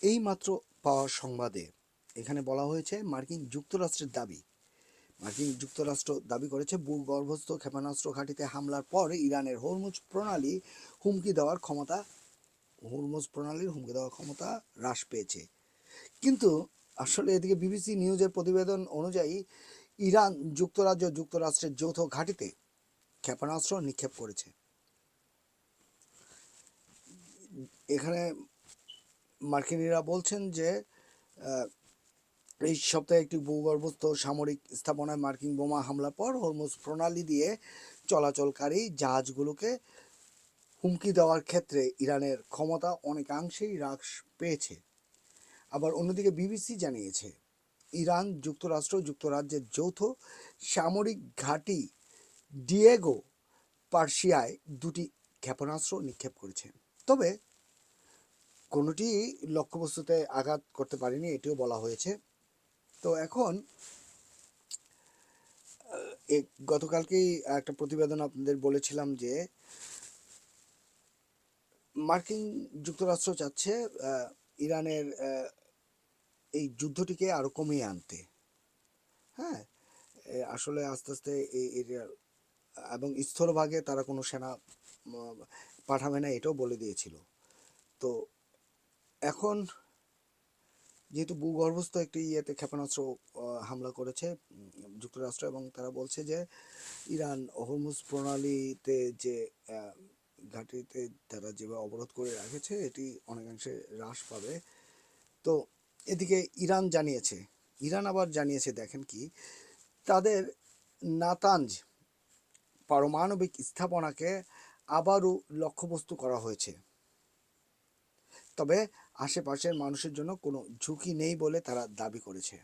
এইমাত্র পাওয়া সংবাদে এখানে বলা হয়েছে মার্কিন যুক্তরাষ্ট্র দাবি করেছে ভূগর্ভস্থ ক্ষেপণাস্ত্র ঘাঁটিতে হামলার পর ইরানের হরমুজ প্রণালীর হুমকি দেওয়ার ক্ষমতা হ্রাস পেয়েছে। কিন্তু আসলে এদিকে বিবিসি নিউজের প্রতিবেদন অনুযায়ী ইরান যুক্তরাষ্ট্রের যৌথ ঘাঁটিতে ক্ষেপণাস্ত্র নিক্ষেপ করেছে। এখানে মার্কিনিরা বলছেন যে এই সপ্তাহে একটি ভূগর্ভস্থ সামরিক স্থাপনায় মার্কিন বোমা হামলার পর হরমুজ প্রণালী দিয়ে চলাচলকারী জাহাজগুলোকে হুমকি দেওয়ার ক্ষেত্রে ইরানের ক্ষমতা অনেকাংশেই হ্রাস পেয়েছে। আবার অন্যদিকে বিবিসি জানিয়েছে ইরান যুক্তরাজ্যের যৌথ সামরিক ঘাঁটি ডিয়েগো পার্সিয়ায় দুটি ক্ষেপণাস্ত্র নিক্ষেপ করেছে, তবে কোনোটি লক্ষ্যবস্তুতে আঘাত করতে পারেনি, এটিও বলা হয়েছে। তো এখন গতকালকেই একটা প্রতিবেদন আপনাদের বলেছিলাম যে মার্কিন যুক্তরাষ্ট্র চাচ্ছে ইরানের এই যুদ্ধটিকে আরও কমিয়ে আনতে। হ্যাঁ, আসলে আস্তে আস্তে এই এবং স্থলভাগে তারা কোনো সেনা পাঠাবে না, এটাও বলে দিয়েছিল। তো এখন যেহেতু ভূগর্ভস্থ একটি ক্ষেপণাস্ত্র হামলা করেছে যুক্তরাষ্ট্র, এবং তারা বলছে যে ইরান হরমুজ প্রণালীতে যে ঘাঁটিতে তারা যেভাবে অবরোধ করে রেখেছে এটি অনেকাংশে হ্রাস পাবে। তো এদিকে ইরান আবার জানিয়েছে দেখেন কি, তাদের নাতানজ পারমাণবিক স্থাপনাকে আবারও লক্ষ্যবস্তু করা হয়েছে, তবে আশেপাশের মানুষের জন্য কোনো ঝুঁকি নেই বলে তারা দাবি করেছে।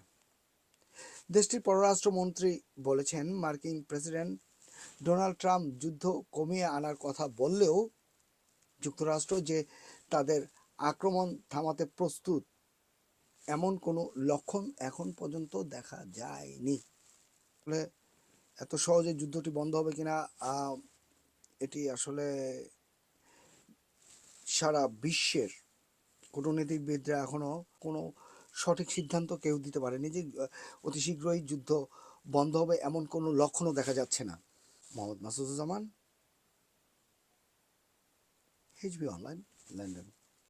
দেশটির পররাষ্ট্রমন্ত্রী বলেছেন মার্কিন প্রেসিডেন্ট ডোনাল্ড ট্রাম্প যুদ্ধ কমিয়ে আনার কথা বললেও যুক্তরাষ্ট্র যে তাদের আক্রমণ থামাতে প্রস্তুত এমন কোনো লক্ষণ এখন পর্যন্ত দেখা যায়নি। ফলে এত সহজে যুদ্ধটি বন্ধ হবে কিনা এটি আসলে সারা বিশ্বের কূটনীতিবিদরা এখনও কোনো সঠিক সিদ্ধান্ত কেউ দিতে পারেনি যে অতি শীঘ্রই যুদ্ধ বন্ধ হবে এমন কোনো লক্ষণও দেখা যাচ্ছে না। Mohammad Masuduzzaman, HB online, London.